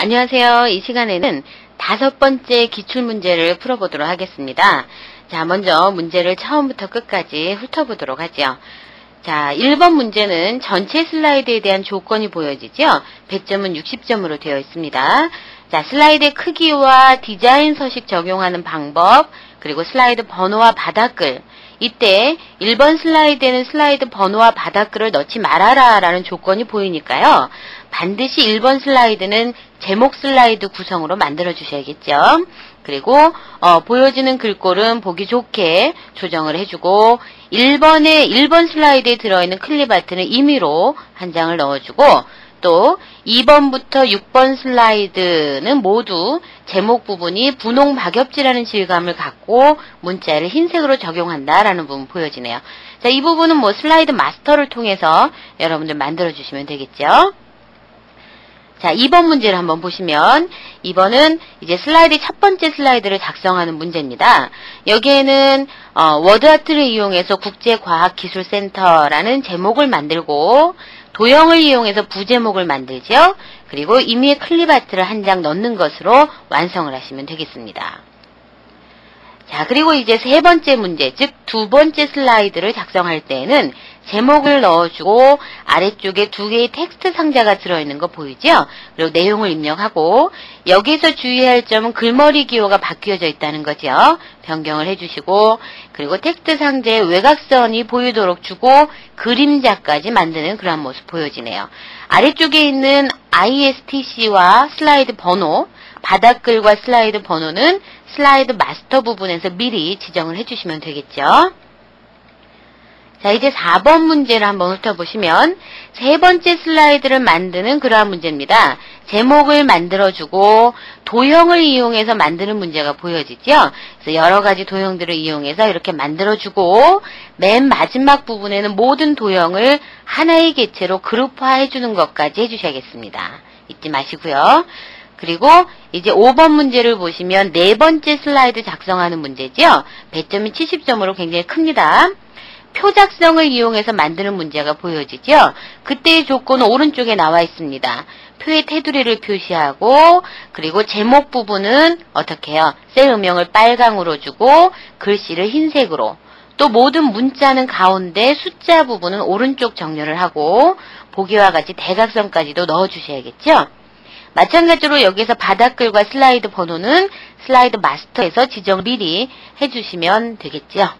안녕하세요. 이 시간에는 5번째 기출문제를 풀어보도록 하겠습니다. 자, 먼저 문제를 처음부터 끝까지 훑어보도록 하죠. 자, 1번 문제는 전체 슬라이드에 대한 조건이 보여지죠. 배점은 60점으로 되어 있습니다. 자, 슬라이드의 크기와 디자인 서식 적용하는 방법, 그리고 슬라이드 번호와 바닥글. 이때 1번 슬라이드에는 슬라이드 번호와 바닥글을 넣지 말아라 라는 조건이 보이니까요. 반드시 1번 슬라이드는 제목 슬라이드 구성으로 만들어 주셔야겠죠. 그리고 보여지는 글꼴은 보기 좋게 조정을 해주고 1번 슬라이드에 들어있는 클립 아트는 임의로 한 장을 넣어주고 또 2번부터 6번 슬라이드는 모두 제목 부분이 분홍 박엽지라는 질감을 갖고 문자를 흰색으로 적용한다라는 부분 보여지네요. 자, 이 부분은 슬라이드 마스터를 통해서 여러분들 만들어 주시면 되겠죠. 자, 2번 문제를 한번 보시면 2번은 이제 슬라이드 첫 번째 슬라이드를 작성하는 문제입니다. 여기에는 워드아트를 이용해서 국제과학기술센터라는 제목을 만들고 도형을 이용해서 부제목을 만들죠. 그리고 임의의 클립아트를 한 장 넣는 것으로 완성을 하시면 되겠습니다. 자, 그리고 이제 세 번째 문제, 즉 두 번째 슬라이드를 작성할 때에는 제목을 넣어주고 아래쪽에 두 개의 텍스트 상자가 들어있는 거 보이죠? 그리고 내용을 입력하고 여기서 주의할 점은 글머리 기호가 바뀌어져 있다는 거죠. 변경을 해주시고 그리고 텍스트 상자에 외곽선이 보이도록 주고 그림자까지 만드는 그런 모습 보여지네요. 아래쪽에 있는 ISTC와 슬라이드 번호, 바닥글과 슬라이드 번호는 슬라이드 마스터 부분에서 미리 지정을 해주시면 되겠죠. 자, 이제 4번 문제를 한번 훑어보시면 세 번째 슬라이드를 만드는 그러한 문제입니다. 제목을 만들어주고 도형을 이용해서 만드는 문제가 보여지죠. 그래서 여러 가지 도형들을 이용해서 이렇게 만들어주고 맨 마지막 부분에는 모든 도형을 하나의 개체로 그룹화해주는 것까지 해주셔야겠습니다. 잊지 마시고요. 그리고 이제 5번 문제를 보시면 네 번째 슬라이드 작성하는 문제죠. 배점이 70점으로 굉장히 큽니다. 표 작성을 이용해서 만드는 문제가 보여지죠. 그때의 조건은 오른쪽에 나와 있습니다. 표의 테두리를 표시하고 그리고 제목 부분은 어떻게 해요? 셀 음영을 빨강으로 주고 글씨를 흰색으로 또 모든 문자는 가운데 숫자 부분은 오른쪽 정렬을 하고 보기와 같이 대각선까지도 넣어주셔야겠죠. 마찬가지로 여기서 바닥글과 슬라이드 번호는 슬라이드 마스터에서 지정 미리 해주시면 되겠죠.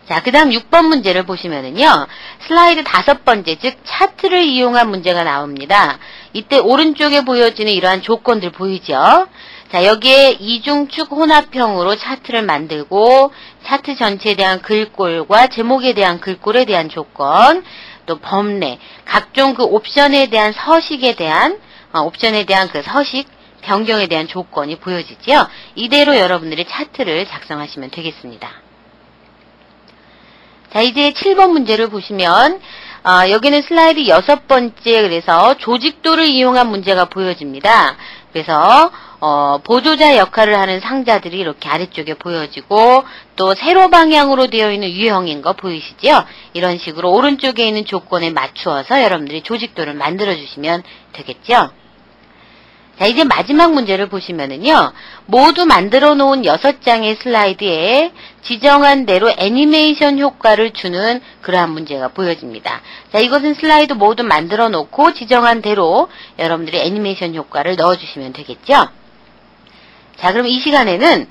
자, 그 다음 6번 문제를 보시면은요, 슬라이드 5번째, 즉, 차트를 이용한 문제가 나옵니다. 이때 오른쪽에 보여지는 이러한 조건들 보이죠? 자, 여기에 이중축 혼합형으로 차트를 만들고, 차트 전체에 대한 글꼴과 제목에 대한 글꼴에 대한 조건, 또 범례, 각종 그 옵션에 대한 서식에 대한, 그 서식, 변경에 대한 조건이 보여지죠? 이대로 여러분들이 차트를 작성하시면 되겠습니다. 자, 이제 7번 문제를 보시면 여기는 슬라이드 6번째 그래서 조직도를 이용한 문제가 보여집니다. 그래서 보조자 역할을 하는 상자들이 이렇게 아래쪽에 보여지고 또 세로 방향으로 되어 있는 유형인 거 보이시죠? 이런 식으로 오른쪽에 있는 조건에 맞추어서 여러분들이 조직도를 만들어 주시면 되겠죠? 자, 이제 마지막 문제를 보시면은요, 모두 만들어 놓은 6장의 슬라이드에 지정한 대로 애니메이션 효과를 주는 그러한 문제가 보여집니다. 자, 이것은 슬라이드 모두 만들어 놓고 지정한 대로 여러분들이 애니메이션 효과를 넣어주시면 되겠죠? 자, 그럼 이 시간에는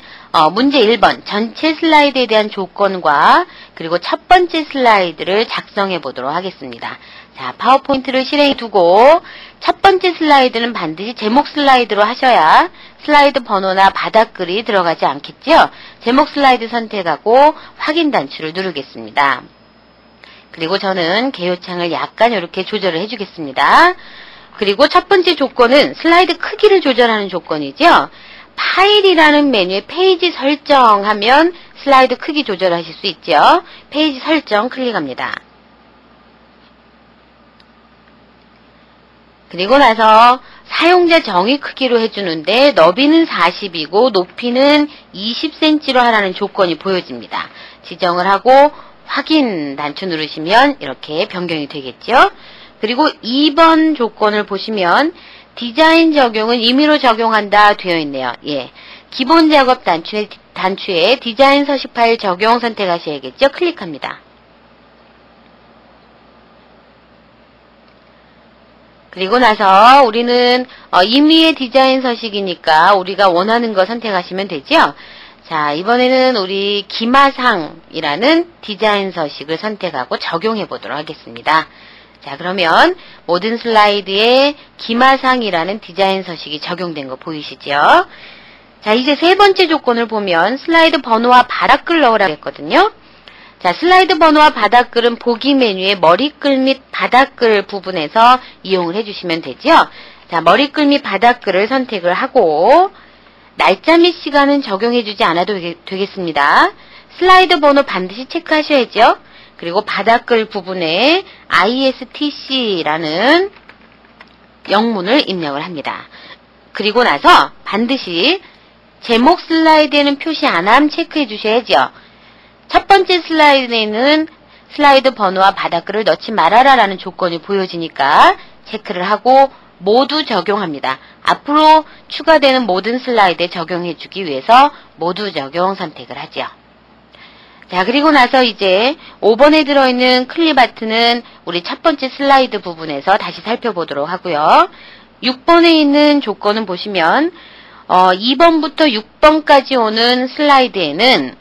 문제 1번 전체 슬라이드에 대한 조건과 그리고 첫 번째 슬라이드를 작성해 보도록 하겠습니다. 자, 파워포인트를 실행해 두고 첫 번째 슬라이드는 반드시 제목 슬라이드로 하셔야 슬라이드 번호나 바닥글이 들어가지 않겠죠? 제목 슬라이드 선택하고 확인 단추를 누르겠습니다. 그리고 저는 개요창을 약간 이렇게 조절을 해주겠습니다. 그리고 첫 번째 조건은 슬라이드 크기를 조절하는 조건이죠. 파일이라는 메뉴에 페이지 설정하면 슬라이드 크기 조절하실 수 있죠. 페이지 설정 클릭합니다. 그리고 나서 사용자 정의 크기로 해주는데 너비는 40이고 높이는 20cm로 하라는 조건이 보여집니다. 지정을 하고 확인 단추 누르시면 이렇게 변경이 되겠죠. 그리고 2번 조건을 보시면 디자인 적용은 임의로 적용한다 되어 있네요. 예. 기본 작업 단추에 디자인 서식 파일 적용 선택하셔야겠죠? 클릭합니다. 그리고 나서 우리는 임의의 디자인 서식이니까 우리가 원하는 거 선택하시면 되죠? 자, 이번에는 우리 기마상이라는 디자인 서식을 선택하고 적용해 보도록 하겠습니다. 자, 그러면 모든 슬라이드에 기마상이라는 디자인 서식이 적용된 거 보이시죠? 자, 이제 세 번째 조건을 보면 슬라이드 번호와 바닥글 넣으라고 했거든요. 자, 슬라이드 번호와 바닥글은 보기 메뉴의 머리글 및 바닥글 부분에서 이용을 해주시면 되죠. 자, 머리글 및 바닥글을 선택을 하고 날짜 및 시간은 적용해주지 않아도 되겠습니다. 슬라이드 번호 반드시 체크하셔야죠. 그리고 바닥글 부분에 ISTC라는 영문을 입력을 합니다. 그리고 나서 반드시 제목 슬라이드에는 표시 안함 체크해 주셔야죠. 첫 번째 슬라이드에는 슬라이드 번호와 바닥글을 넣지 말아라 라는 조건이 보여지니까 체크를 하고 모두 적용합니다. 앞으로 추가되는 모든 슬라이드에 적용해 주기 위해서 모두 적용 선택을 하죠. 자, 그리고 나서 이제 5번에 들어있는 클립 아트는 우리 첫 번째 슬라이드 부분에서 다시 살펴보도록 하고요. 6번에 있는 조건은 보시면 2번부터 6번까지 오는 슬라이드에는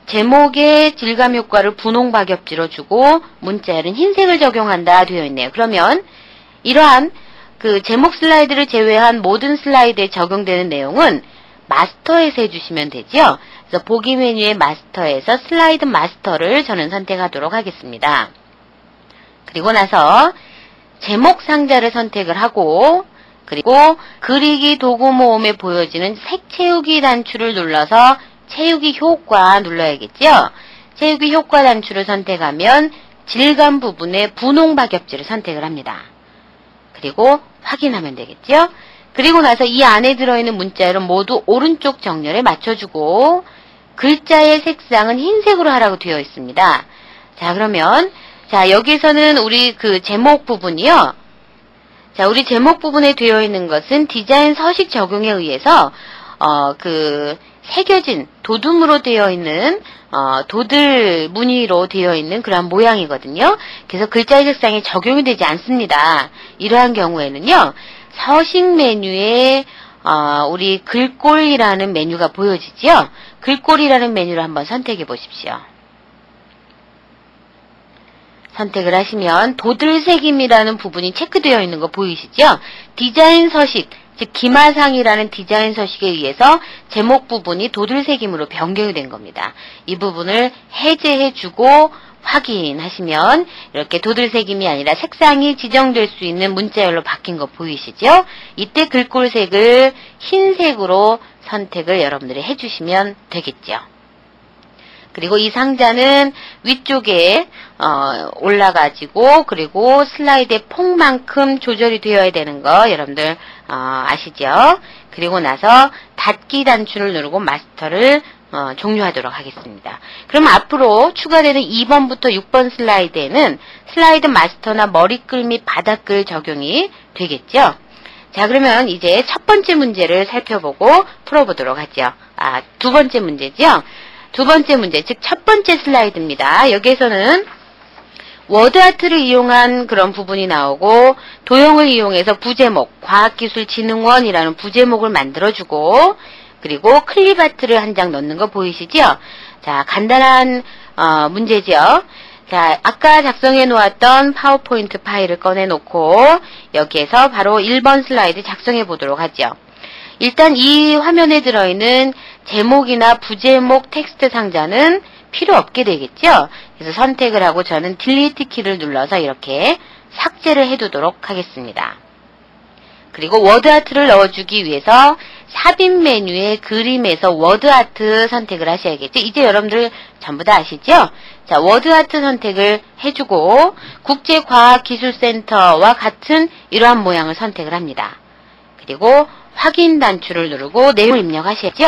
제목의 질감 효과를 분홍 박엽지로 주고 문자열은 흰색을 적용한다 되어 있네요. 그러면 이러한 그 제목 슬라이드를 제외한 모든 슬라이드에 적용되는 내용은 마스터에서 해주시면 되죠. 그래서 보기 메뉴의 마스터에서 슬라이드 마스터를 저는 선택하도록 하겠습니다. 그리고 나서 제목 상자를 선택을 하고 그리고 그리기 도구 모음에 보여지는 색 채우기 단추를 눌러서 채우기 효과 눌러야겠죠. 채우기 효과 단추를 선택하면 질감 부분에 분홍 박엽지를 선택을 합니다. 그리고 확인하면 되겠죠. 그리고 나서 이 안에 들어있는 문자열은 모두 오른쪽 정렬에 맞춰주고 글자의 색상은 흰색으로 하라고 되어 있습니다. 자, 그러면 자, 여기서는 우리 그 제목 부분이요. 자, 우리 제목 부분에 되어 있는 것은 디자인 서식 적용에 의해서 새겨진 도둠으로 되어 있는 도들 무늬로 되어 있는 그런 모양이거든요. 그래서 글자의 색상이 적용이 되지 않습니다. 이러한 경우에는요. 서식 메뉴에 우리 글꼴이라는 메뉴가 보여지죠. 글꼴이라는 메뉴를 한번 선택해 보십시오. 선택을 하시면 도들색임이라는 부분이 체크되어 있는 거 보이시죠? 디자인 서식, 즉 기마상이라는 디자인 서식에 의해서 제목 부분이 도들색임으로 변경이 된 겁니다. 이 부분을 해제해주고 확인하시면 이렇게 도들색임이 아니라 색상이 지정될 수 있는 문자열로 바뀐 거 보이시죠? 이때 글꼴색을 흰색으로 선택을 여러분들이 해주시면 되겠죠. 그리고 이 상자는 위쪽에 올라가지고 그리고 슬라이드의 폭만큼 조절이 되어야 되는 거 여러분들 아시죠? 그리고 나서 닫기 단추를 누르고 마스터를 종료하도록 하겠습니다. 그럼 앞으로 추가되는 2번부터 6번 슬라이드에는 슬라이드 마스터나 머리글 및 바닥글 적용이 되겠죠? 자, 그러면 이제 첫 번째 문제를 살펴보고 풀어보도록 하죠. 두 번째 문제죠? 두 번째 문제, 즉 첫 번째 슬라이드입니다. 여기에서는 워드아트를 이용한 그런 부분이 나오고 도형을 이용해서 부제목, 과학기술진흥원이라는 부제목을 만들어주고 그리고 클립아트를 한 장 넣는 거 보이시죠? 자, 간단한 문제죠. 자, 아까 작성해 놓았던 파워포인트 파일을 꺼내놓고 여기에서 바로 1번 슬라이드 작성해 보도록 하죠. 일단 이 화면에 들어있는 제목이나 부제목 텍스트 상자는 필요 없게 되겠죠? 그래서 선택을 하고 저는 딜리트 키를 눌러서 이렇게 삭제를 해두도록 하겠습니다. 그리고 워드아트를 넣어주기 위해서 삽입 메뉴의 그림에서 워드아트 선택을 하셔야겠죠? 이제 여러분들 전부 다 아시죠? 자, 워드아트 선택을 해주고 국제과학기술센터와 같은 이러한 모양을 선택을 합니다. 그리고 확인 단추를 누르고 내용을 입력하셔야죠?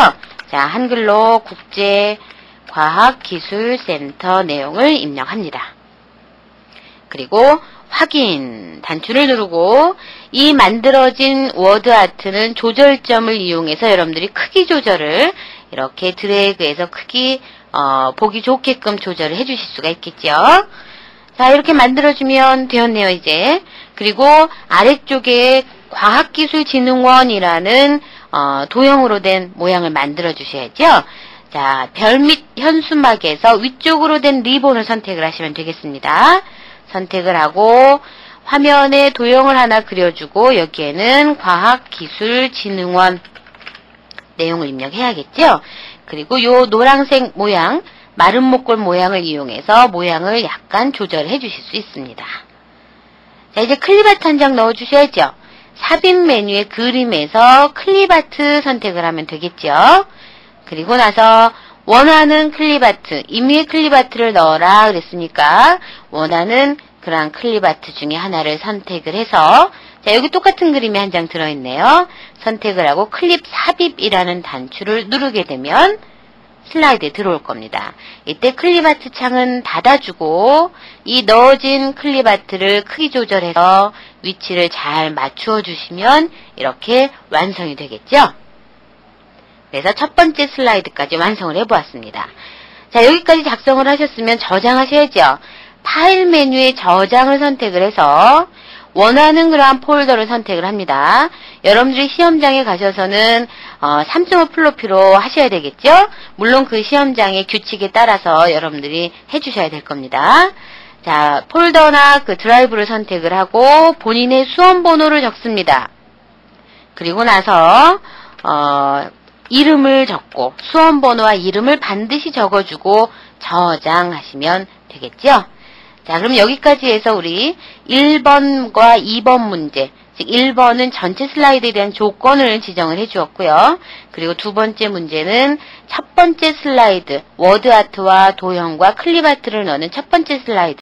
자, 한글로 국제과학기술센터 내용을 입력합니다. 그리고 확인 단추를 누르고 이 만들어진 워드 아트는 조절점을 이용해서 여러분들이 크기 조절을 이렇게 드래그해서 크기 보기 좋게끔 조절을 해주실 수가 있겠죠. 자, 이렇게 만들어주면 되었네요, 이제. 그리고 아래쪽에 과학기술진흥원이라는 도형으로 된 모양을 만들어 주셔야죠. 자, 별 및 현수막에서 위쪽으로 된 리본을 선택을 하시면 되겠습니다. 선택을 하고 화면에 도형을 하나 그려주고 여기에는 과학기술진흥원 내용을 입력해야겠죠. 그리고 요 노란색 모양, 마른 목골 모양을 이용해서 모양을 약간 조절해 주실 수 있습니다. 자, 이제 클립아트 한 장 넣어 주셔야죠. 삽입 메뉴의 그림에서 클립아트 선택을 하면 되겠죠. 그리고 나서 원하는 클립아트, 임의의 클립아트를 넣어라 그랬으니까 원하는 그러한 클립아트 중에 하나를 선택을 해서 자, 여기 똑같은 그림이 한 장 들어있네요. 선택을 하고 클립 삽입이라는 단추를 누르게 되면 슬라이드에 들어올 겁니다. 이때 클립아트 창은 닫아주고 이 넣어진 클립아트를 크기 조절해서 위치를 잘 맞추어 주시면 이렇게 완성이 되겠죠. 그래서 첫 번째 슬라이드까지 완성을 해보았습니다. 자, 여기까지 작성을 하셨으면 저장하셔야죠. 파일 메뉴에 저장을 선택을 해서 원하는 그러한 폴더를 선택을 합니다. 여러분들이 시험장에 가셔서는 3.5 플로피로 하셔야 되겠죠? 물론 그 시험장의 규칙에 따라서 여러분들이 해주셔야 될 겁니다. 자, 폴더나 그 드라이브를 선택을 하고 본인의 수험 번호를 적습니다. 그리고 나서 이름을 적고 수험 번호와 이름을 반드시 적어주고 저장하시면 되겠죠? 자, 그럼 여기까지 해서 우리 1번과 2번 문제, 즉 1번은 전체 슬라이드에 대한 조건을 지정을 해주었고요. 그리고 두 번째 문제는 첫 번째 슬라이드, 워드 아트와 도형과 클립 아트를 넣는 첫 번째 슬라이드